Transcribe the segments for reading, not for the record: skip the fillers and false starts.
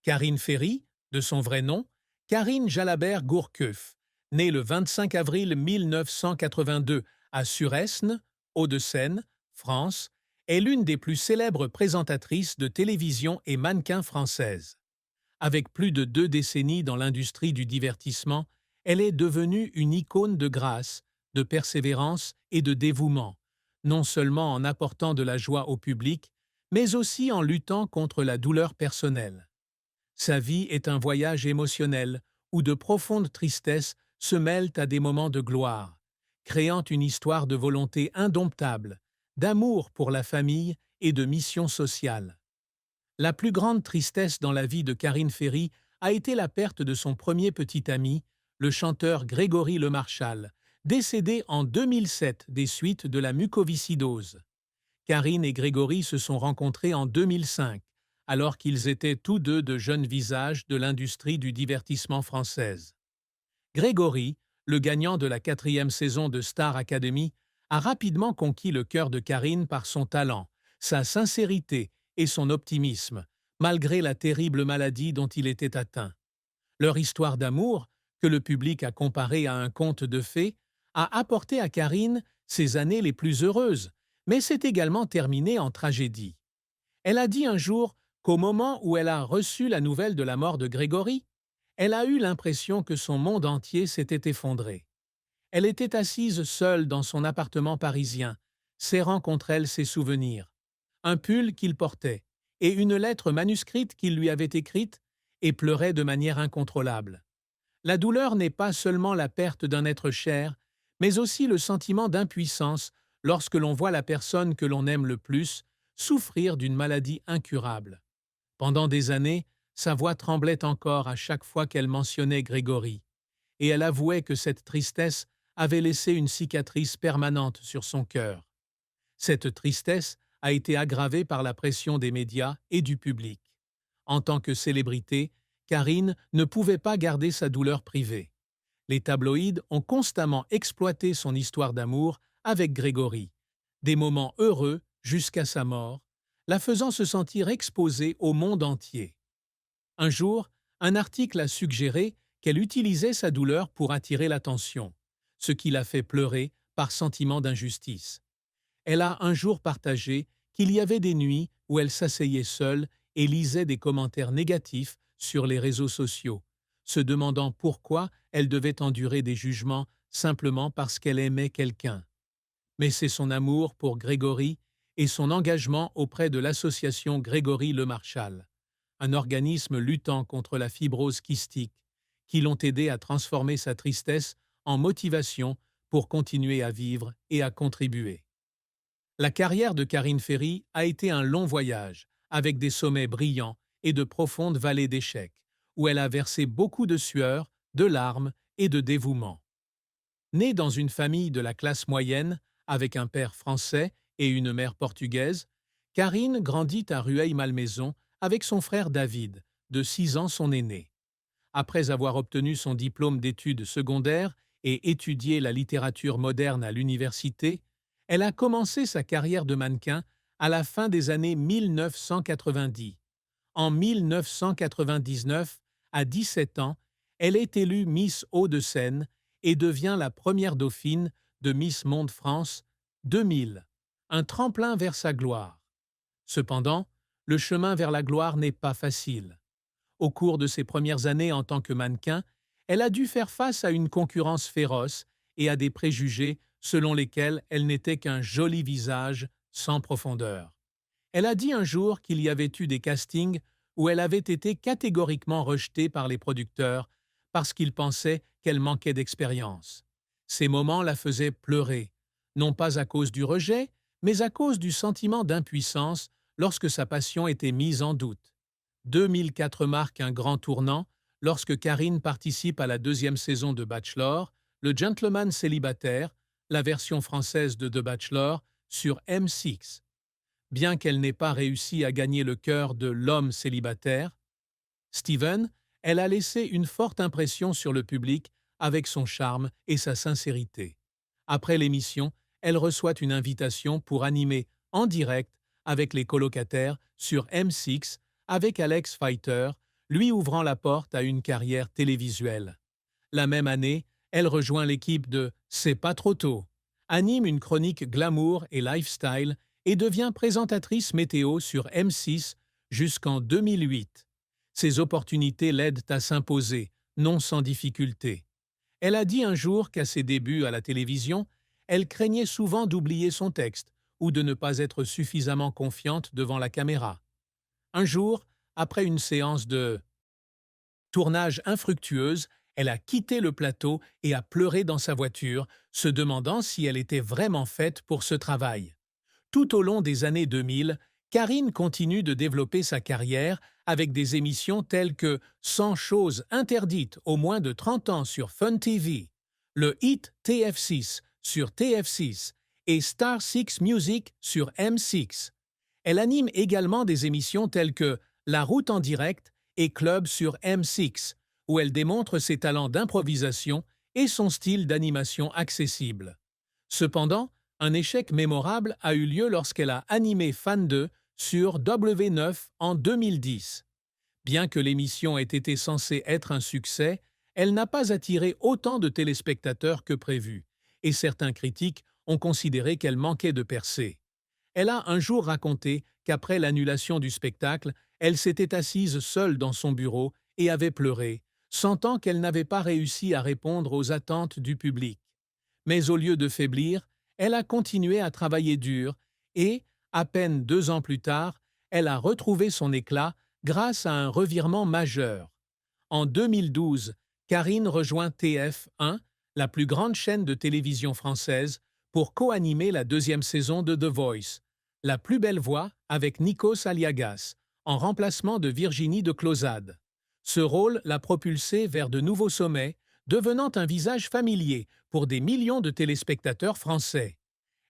Karine Ferry, de son vrai nom, Karine Jalabert Gourcuff, née le 25 avril 1982 à Suresnes, Hauts-de-Seine, France, est l'une des plus célèbres présentatrices de télévision et mannequin françaises. Avec plus de 2 décennies dans l'industrie du divertissement, elle est devenue une icône de grâce, de persévérance et de dévouement, non seulement en apportant de la joie au public, mais aussi en luttant contre la douleur personnelle. Sa vie est un voyage émotionnel où de profondes tristesses se mêlent à des moments de gloire, créant une histoire de volonté indomptable, d'amour pour la famille et de mission sociale. La plus grande tristesse dans la vie de Karine Ferry a été la perte de son premier petit ami, le chanteur Grégory Lemarchal, décédé en 2007 des suites de la mucoviscidose. Karine et Grégory se sont rencontrés en 2005, alors qu'ils étaient tous deux de jeunes visages de l'industrie du divertissement française. Grégory, le gagnant de la 4e saison de Star Academy, a rapidement conquis le cœur de Karine par son talent, sa sincérité et son optimisme, malgré la terrible maladie dont il était atteint. Leur histoire d'amour, que le public a comparée à un conte de fées, a apporté à Karine ses années les plus heureuses, mais s'est également terminée en tragédie. Elle a dit un jour qu'au moment où elle a reçu la nouvelle de la mort de Grégory, elle a eu l'impression que son monde entier s'était effondré. Elle était assise seule dans son appartement parisien, serrant contre elle ses souvenirs, un pull qu'il portait et une lettre manuscrite qu'il lui avait écrite, et pleurait de manière incontrôlable. La douleur n'est pas seulement la perte d'un être cher, mais aussi le sentiment d'impuissance lorsque l'on voit la personne que l'on aime le plus souffrir d'une maladie incurable. Pendant des années, sa voix tremblait encore à chaque fois qu'elle mentionnait Grégory, et elle avouait que cette tristesse avait laissé une cicatrice permanente sur son cœur. Cette tristesse a été aggravée par la pression des médias et du public. En tant que célébrité, Karine ne pouvait pas garder sa douleur privée. Les tabloïds ont constamment exploité son histoire d'amour avec Grégory, des moments heureux jusqu'à sa mort, la faisant se sentir exposée au monde entier. Un jour, un article a suggéré qu'elle utilisait sa douleur pour attirer l'attention, ce qui l'a fait pleurer par sentiment d'injustice. Elle a un jour partagé qu'il y avait des nuits où elle s'asseyait seule et lisait des commentaires négatifs sur les réseaux sociaux, se demandant pourquoi elle devait endurer des jugements simplement parce qu'elle aimait quelqu'un. Mais c'est son amour pour Grégory et son engagement auprès de l'association Grégory Lemarchal, un organisme luttant contre la fibrose kystique, qui l'ont aidé à transformer sa tristesse en motivation pour continuer à vivre et à contribuer. La carrière de Karine Ferry a été un long voyage, avec des sommets brillants et de profondes vallées d'échecs, où elle a versé beaucoup de sueur, de larmes et de dévouement. Née dans une famille de la classe moyenne, avec un père français et une mère portugaise, Karine grandit à Rueil-Malmaison avec son frère David, de 6 ans son aîné. Après avoir obtenu son diplôme d'études secondaires et étudié la littérature moderne à l'université, elle a commencé sa carrière de mannequin à la fin des années 1990. En 1999, à 17 ans, elle est élue Miss Hauts-de-Seine et devient la première dauphine de Miss Monde France 2000, un tremplin vers sa gloire. Cependant, le chemin vers la gloire n'est pas facile. Au cours de ses premières années en tant que mannequin, elle a dû faire face à une concurrence féroce et à des préjugés selon lesquels elle n'était qu'un joli visage sans profondeur. Elle a dit un jour qu'il y avait eu des castings où elle avait été catégoriquement rejetée par les producteurs parce qu'ils pensaient qu'elle manquait d'expérience. Ces moments la faisaient pleurer, non pas à cause du rejet, mais à cause du sentiment d'impuissance lorsque sa passion était mise en doute. 2004 marque un grand tournant lorsque Karine participe à la 2e saison de Bachelor, le gentleman célibataire, la version française de The Bachelor, sur M6. Bien qu'elle n'ait pas réussi à gagner le cœur de l'homme célibataire, Steven, elle a laissé une forte impression sur le public avec son charme et sa sincérité. Après l'émission, elle reçoit une invitation pour animer en direct avec les colocataires sur M6 avec Alex Fighter, lui ouvrant la porte à une carrière télévisuelle. La même année, elle rejoint l'équipe de C'est pas trop tôt, anime une chronique glamour et lifestyle et devient présentatrice météo sur M6 jusqu'en 2008. Ses opportunités l'aident à s'imposer, non sans difficulté. Elle a dit un jour qu'à ses débuts à la télévision, elle craignait souvent d'oublier son texte ou de ne pas être suffisamment confiante devant la caméra. Un jour, après une séance de tournage infructueuse, elle a quitté le plateau et a pleuré dans sa voiture, se demandant si elle était vraiment faite pour ce travail. Tout au long des années 2000, Karine continue de développer sa carrière avec des émissions telles que 100 choses interdites aux moins de 30 ans sur Fun TV, le hit TF6 sur TF6 et Star 6 Music sur M6. Elle anime également des émissions telles que La route en direct et Club sur M6, où elle démontre ses talents d'improvisation et son style d'animation accessible. Cependant, un échec mémorable a eu lieu lorsqu'elle a animé Fan 2 sur W9 en 2010. Bien que l'émission ait été censée être un succès, elle n'a pas attiré autant de téléspectateurs que prévu, et certains critiques ont considéré qu'elle manquait de percée. Elle a un jour raconté qu'après l'annulation du spectacle, elle s'était assise seule dans son bureau et avait pleuré, sentant qu'elle n'avait pas réussi à répondre aux attentes du public. Mais au lieu de faiblir, elle a continué à travailler dur et, à peine 2 ans plus tard, elle a retrouvé son éclat grâce à un revirement majeur. En 2012, Karine rejoint TF1, la plus grande chaîne de télévision française, pour co-animer la 2e saison de The Voice, La plus belle voix avec Nikos Aliagas, en remplacement de Virginie de Clozade. Ce rôle l'a propulsée vers de nouveaux sommets, devenant un visage familier pour des millions de téléspectateurs français.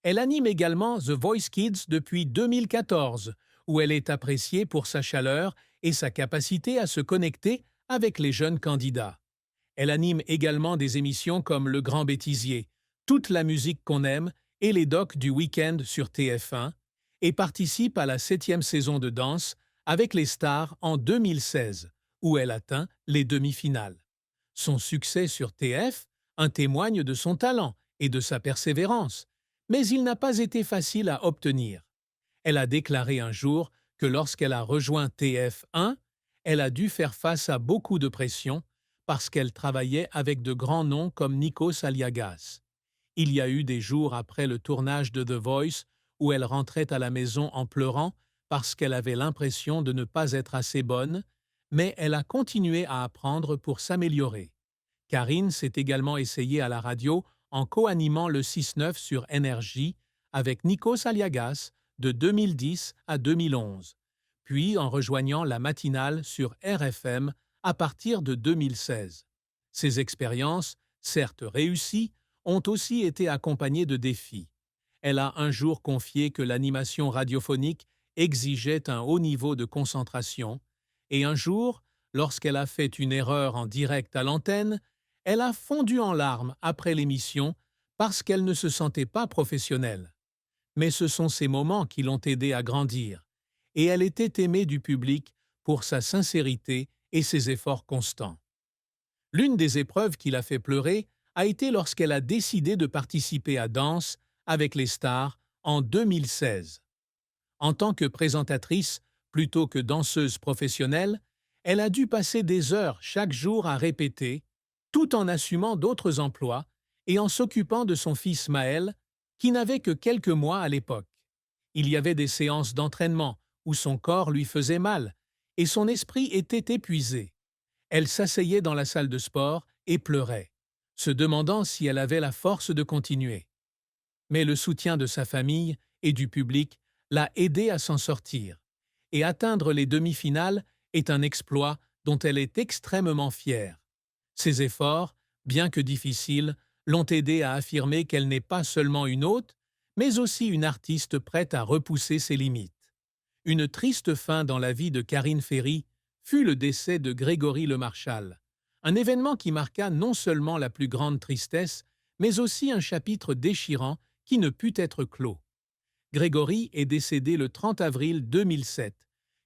Elle anime également The Voice Kids depuis 2014, où elle est appréciée pour sa chaleur et sa capacité à se connecter avec les jeunes candidats. Elle anime également des émissions comme Le Grand Bêtisier, Toute la musique qu'on aime et les docs du week-end sur TF1, et participe à la 7e saison de Danse avec les stars en 2016, où elle atteint les demi-finales. Son succès sur TF en témoigne de son talent et de sa persévérance, mais il n'a pas été facile à obtenir. Elle a déclaré un jour que lorsqu'elle a rejoint TF1, elle a dû faire face à beaucoup de pression parce qu'elle travaillait avec de grands noms comme Nikos Aliagas. Il y a eu des jours après le tournage de The Voice où elle rentrait à la maison en pleurant parce qu'elle avait l'impression de ne pas être assez bonne, mais elle a continué à apprendre pour s'améliorer. Karine s'est également essayée à la radio en co-animant le 6-9 sur Énergie avec Nikos Aliagas de 2010 à 2011, puis en rejoignant la matinale sur RFM à partir de 2016. Ces expériences, certes réussies, ont aussi été accompagnées de défis. Elle a un jour confié que l'animation radiophonique exigeait un haut niveau de concentration, et un jour, lorsqu'elle a fait une erreur en direct à l'antenne, elle a fondu en larmes après l'émission parce qu'elle ne se sentait pas professionnelle. Mais ce sont ces moments qui l'ont aidée à grandir, et elle était aimée du public pour sa sincérité et ses efforts constants. L'une des épreuves qui l'a fait pleurer a été lorsqu'elle a décidé de participer à Danse avec les stars en 2016. En tant que présentatrice plutôt que danseuse professionnelle, elle a dû passer des heures chaque jour à répéter, tout en assumant d'autres emplois et en s'occupant de son fils Maël, qui n'avait que quelques mois à l'époque. Il y avait des séances d'entraînement où son corps lui faisait mal et son esprit était épuisé. Elle s'asseyait dans la salle de sport et pleurait, se demandant si elle avait la force de continuer. Mais le soutien de sa famille et du public l'a aidée à s'en sortir. Et atteindre les demi-finales est un exploit dont elle est extrêmement fière. Ses efforts, bien que difficiles, l'ont aidée à affirmer qu'elle n'est pas seulement une hôte, mais aussi une artiste prête à repousser ses limites. Une triste fin dans la vie de Karine Ferry fut le décès de Grégory Lemarchal, un événement qui marqua non seulement la plus grande tristesse, mais aussi un chapitre déchirant qui ne put être clos. Grégory est décédé le 30 avril 2007,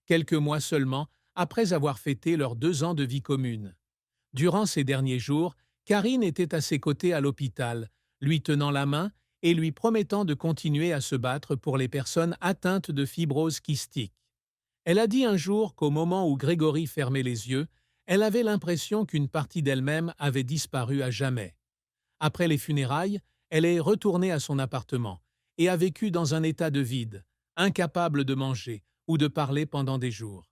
quelques mois seulement après avoir fêté leurs 2 ans de vie commune. Durant ces derniers jours, Karine était à ses côtés à l'hôpital, lui tenant la main et lui promettant de continuer à se battre pour les personnes atteintes de fibrose kystique. Elle a dit un jour qu'au moment où Grégory fermait les yeux, elle avait l'impression qu'une partie d'elle-même avait disparu à jamais. Après les funérailles, elle est retournée à son appartement et a vécu dans un état de vide, incapable de manger ou de parler pendant des jours.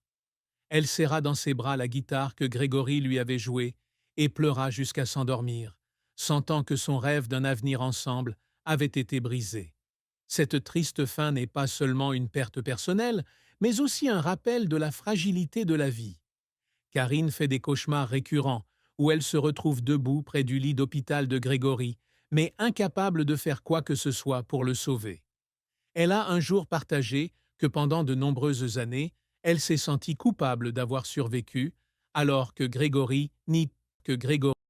Elle serra dans ses bras la guitare que Grégory lui avait jouée et pleura jusqu'à s'endormir, sentant que son rêve d'un avenir ensemble avait été brisé. Cette triste fin n'est pas seulement une perte personnelle, mais aussi un rappel de la fragilité de la vie. Karine fait des cauchemars récurrents où elle se retrouve debout près du lit d'hôpital de Grégory, mais incapable de faire quoi que ce soit pour le sauver. Elle a un jour partagé que pendant de nombreuses années, elle s'est sentie coupable d'avoir survécu, alors que Grégory